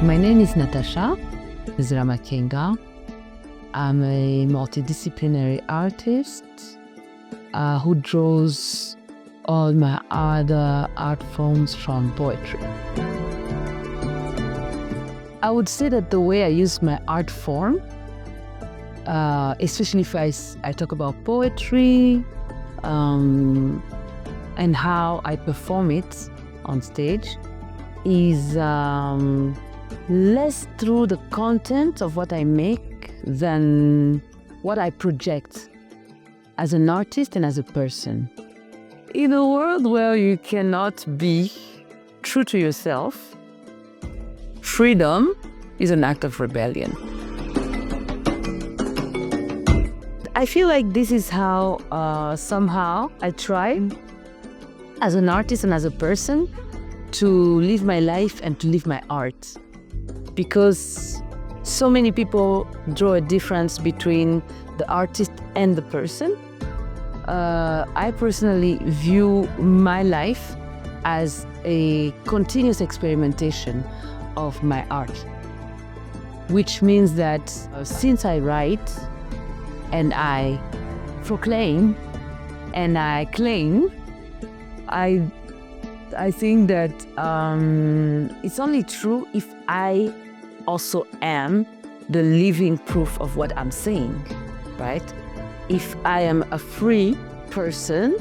My name is Natacha, Muziramakenga. I'm a multidisciplinary artist who draws all my other art forms from poetry. I would say that the way I use my art form, especially if I talk about poetry and how I perform it on stage, is less through the content of what I make than what I project as an artist and as a person. In a world where you cannot be true to yourself, freedom is an act of rebellion. I feel like this is how somehow I try as an artist and as a person to live my life and to live my art. Because so many people draw a difference between the artist and the person. I personally view my life as a continuous experimentation of my art, which means that since I write and I proclaim and I claim, I think that it's only true if I also am the living proof of what I'm saying, right? If I am a free person,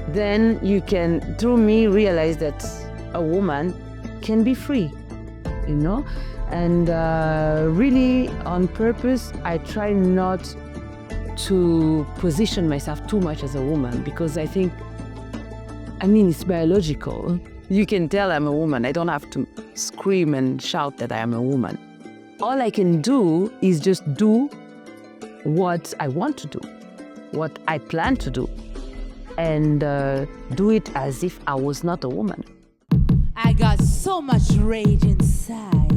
then you can, through me, realize that a woman can be free, you know? And really, on purpose, I try not to position myself too much as a woman, because I think, it's biological. You can tell I'm a woman. I don't have to scream and shout that I am a woman. All I can do is just do what I want to do, what I plan to do, and do it as if I was not a woman. I got so much rage inside.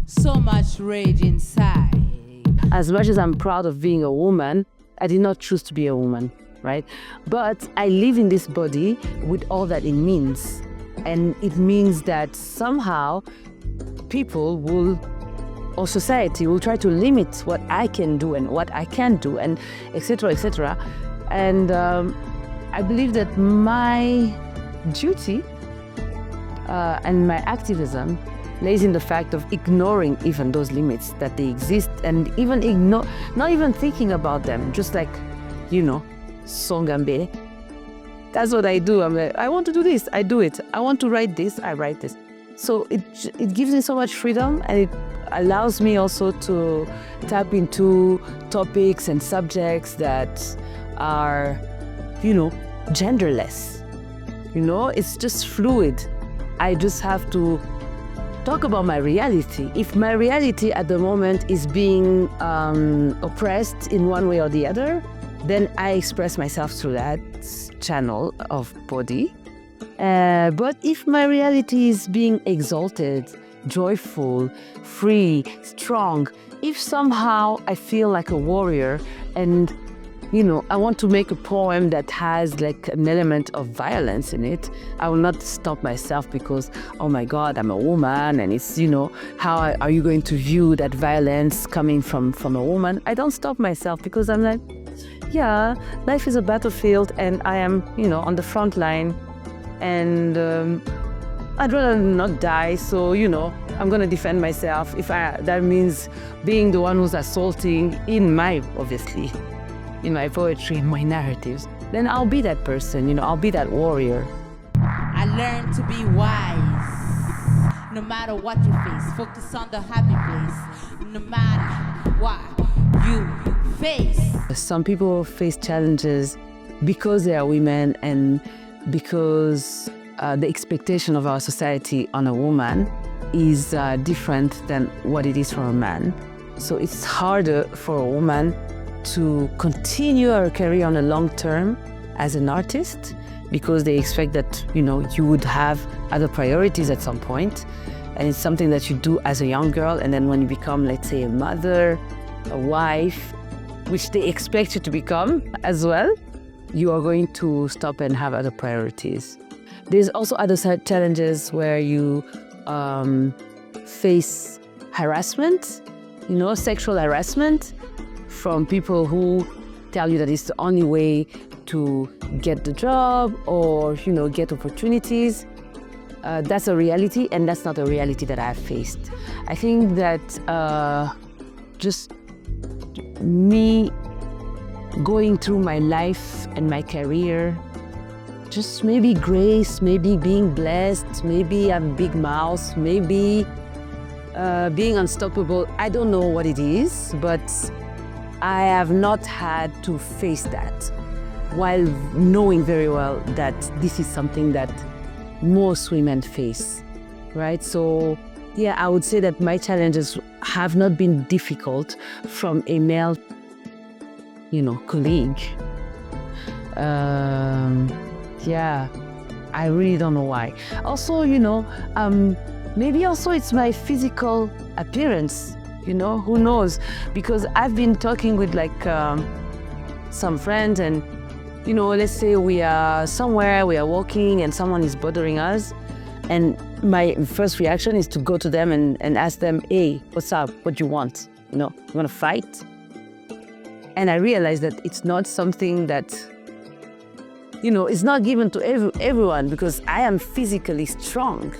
So much rage inside. As much as I'm proud of being a woman, I did not choose to be a woman, right? But I live in this body with all that it means. And it means that somehow people will, or society will try to limit what I can do and what I can't do, and etc., etc. And I believe that my duty and my activism lays in the fact of ignoring even those limits that they exist, and even not even thinking about them, just like, Songambe. That's what I do. I'm like, I want to do this, I do it. I want to write this, I write this. So it gives me so much freedom, and it allows me also to tap into topics and subjects that are, genderless. It's just fluid. I just have to talk about my reality. If my reality at the moment is being oppressed in one way or the other, then I express myself through that channel of body. But if my reality is being exalted, joyful, free, strong, if somehow I feel like a warrior and, I want to make a poem that has like an element of violence in it, I will not stop myself because, oh my God, I'm a woman, and it's, how are you going to view that violence coming from a woman? I don't stop myself because I'm like, yeah, life is a battlefield and I am, on the front line, and I'd rather not die, so, I'm going to defend myself. If that means being the one who's assaulting in my poetry, in my narratives, then I'll be that person, I'll be that warrior. I learned to be wise. No matter what you face, focus on the happy place. No matter what you face. Some people face challenges because they are women, and because the expectation of our society on a woman is different than what it is for a man. So it's harder for a woman to continue her career on a long term as an artist, because they expect that, you would have other priorities at some point, and it's something that you do as a young girl, and then when you become, let's say, a mother, a wife, which they expect you to become as well, you are going to stop and have other priorities. There's also other challenges where you face harassment, sexual harassment from people who tell you that it's the only way to get the job or, get opportunities. That's a reality, and that's not a reality that I've faced. I think that just me going through my life and my career, just maybe grace, maybe being blessed, maybe a big mouth, maybe being unstoppable. I don't know what it is, but I have not had to face that, while knowing very well that this is something that most women face, right? So yeah, I would say that my challenges have not been difficult from a male, colleague. Yeah, I really don't know why. Also, maybe also it's my physical appearance, who knows? Because I've been talking with some friends, and let's say we are somewhere, we are walking and someone is bothering us, and my first reaction is to go to them and ask them, hey, what's up? What do you want? You want to fight? And I realized that it's not something that, it's not given to everyone, because I am physically strong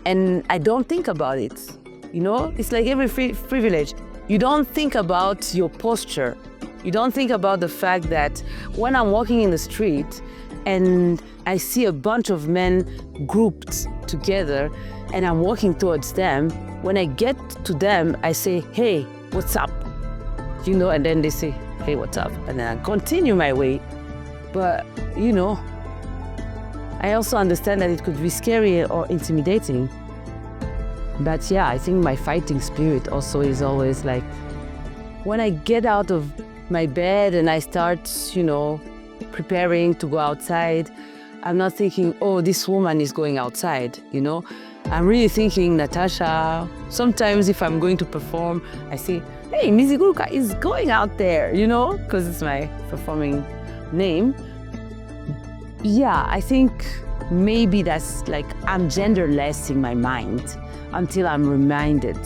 and I don't think about it. It's like every privilege. You don't think about your posture. You don't think about the fact that when I'm walking in the street and I see a bunch of men grouped together and I'm walking towards them, when I get to them, I say, hey, what's up? And then they say, hey, what's up? And then I continue my way. But, I also understand that it could be scary or intimidating. But yeah, I think my fighting spirit also is always like, when I get out of my bed and I start, preparing to go outside, I'm not thinking, oh, this woman is going outside, I'm really thinking, Natacha. Sometimes if I'm going to perform, I say, hey, Muziramakenga is going out there, because it's my performing name. Yeah, I think maybe that's like, I'm genderless in my mind until I'm reminded.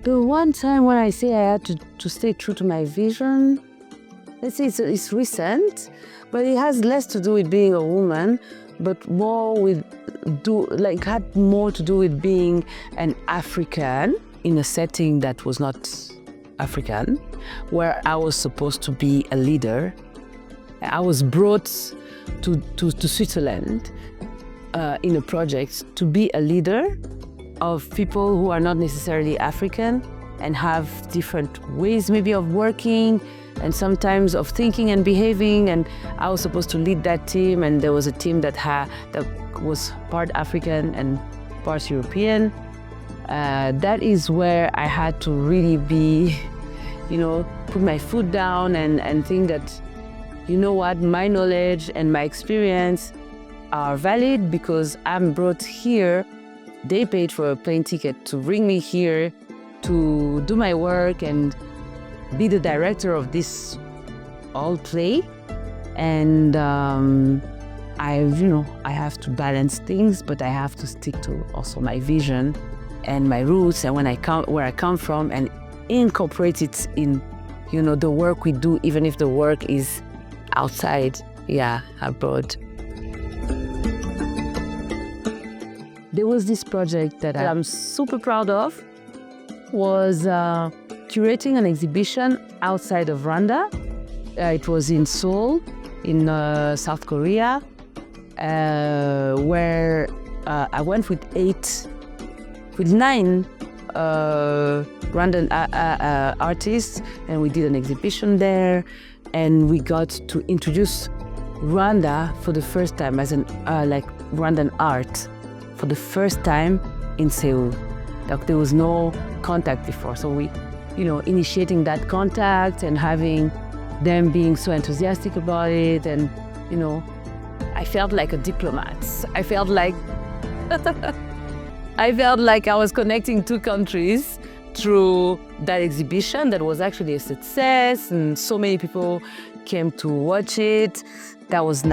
The one time when I say I had to stay true to my vision, let's say it's recent, but it has less to do with being a woman, but more had more to do with being an African in a setting that was not African, where I was supposed to be a leader. I was brought to Switzerland in a project to be a leader of people who are not necessarily African and have different ways maybe of working and sometimes of thinking and behaving, and I was supposed to lead that team, and there was a team that was part African and part European. That is where I had to really be, put my foot down and think that, what, my knowledge and my experience are valid because I'm brought here. They paid for a plane ticket to bring me here to do my work and be the director of this all play. And I have to balance things, but I have to stick to also my vision and my roots and where I come from, and incorporate it in, the work we do, even if the work is outside, abroad. There was this project that I'm super proud of, was curating an exhibition outside of Rwanda. It was in Seoul, in South Korea, where I went with 9 Rwandan artists, and we did an exhibition there, and we got to introduce Rwanda for the first time as Rwandan art for the first time in Seoul. There was no contact before, so we, initiating that contact and having them being so enthusiastic about it, and I felt like a diplomat. I felt like I was connecting 2 countries through that exhibition that was actually a success, and so many people came to watch it. That was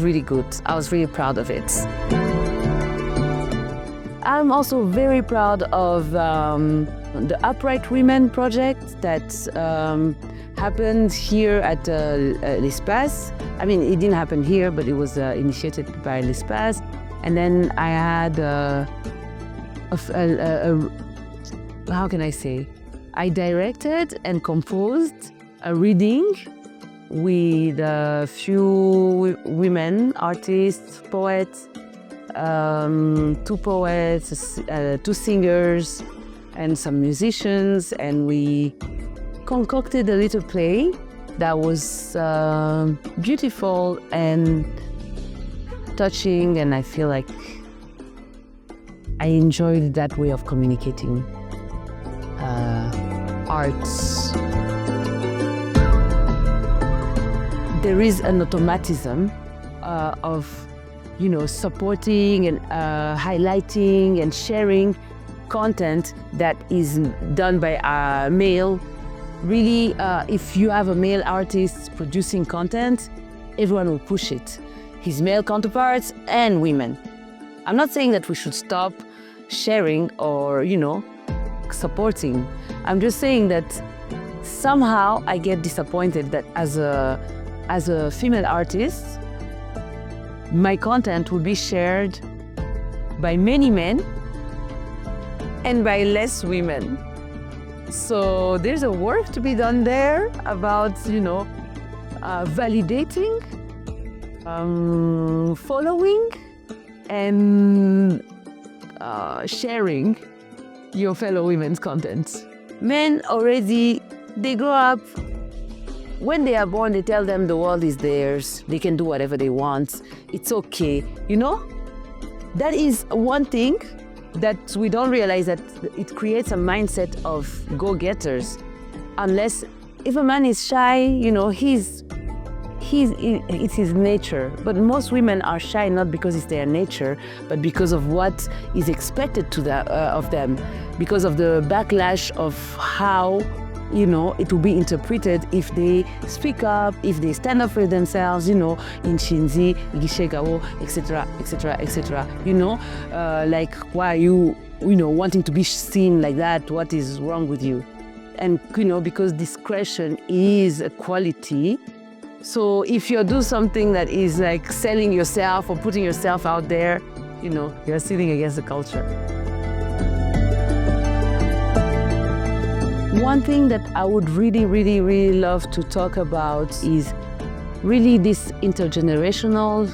really good. I was really proud of it. I'm also very proud of the Upright Women project that happened here at l'Espace. I mean, it didn't happen here, but it was initiated by l'Espace. And then I had how can I say? I directed and composed a reading with a few women, artists, poets, 2 poets, 2 singers, and some musicians, and we concocted a little play that was beautiful and touching, and I feel like I enjoyed that way of communicating arts. There is an automatism of, supporting and highlighting and sharing content that is done by a male. Really, if you have a male artist producing content, everyone will push it. His male counterparts and women. I'm not saying that we should stop sharing or, supporting. I'm just saying that somehow I get disappointed that as a female artist, my content will be shared by many men and by less women. So there's a work to be done there about, validating, following, and sharing your fellow women's content. Men already, they grow up. When they are born, they tell them the world is theirs. They can do whatever they want. It's okay. That is one thing that we don't realize, that it creates a mindset of go-getters. Unless, if a man is shy, it's his nature. But most women are shy not because it's their nature, but because of what is expected of them, because of the backlash of how it will be interpreted if they speak up, if they stand up for themselves, in Shinzi, Gishegao, etc., etc., etc. Like, why are you, wanting to be seen like that? What is wrong with you? And, because discretion is a quality. So if you do something that is like selling yourself or putting yourself out there, you're sinning against the culture. One thing that I would really, really, really love to talk about is really this intergenerational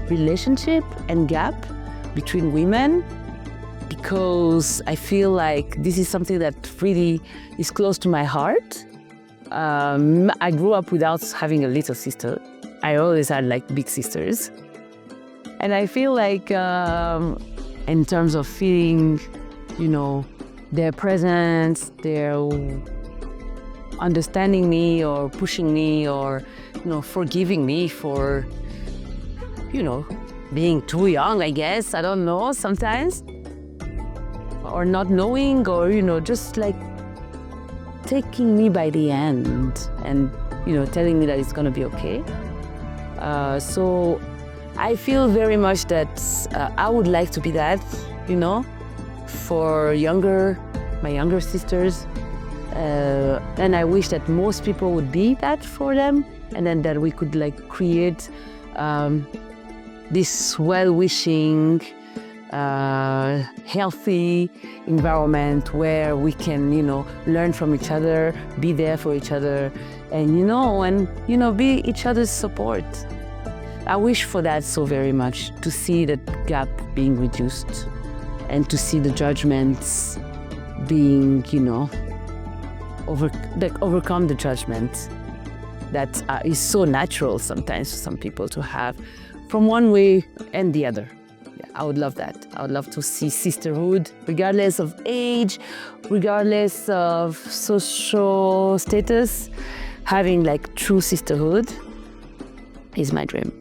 relationship and gap between women, because I feel like this is something that really is close to my heart. I grew up without having a little sister. I always had big sisters. And I feel like in terms of feeling, their presence, their understanding me or pushing me or, forgiving me for, being too young, I guess. I don't know, sometimes. Or not knowing, or, just taking me by the hand and, telling me that it's going to be okay. So I feel very much that I would like to be that, for my younger sisters. And I wish that most people would be that for them, and then that we could create this well-wishing, healthy environment where we can, learn from each other, be there for each other, and, be each other's support. I wish for that so very much, to see that gap being reduced and to see the judgments being, overcome the judgment that is so natural sometimes for some people to have from one way and the other. I would love that. I would love to see sisterhood, regardless of age, regardless of social status. Having true sisterhood is my dream.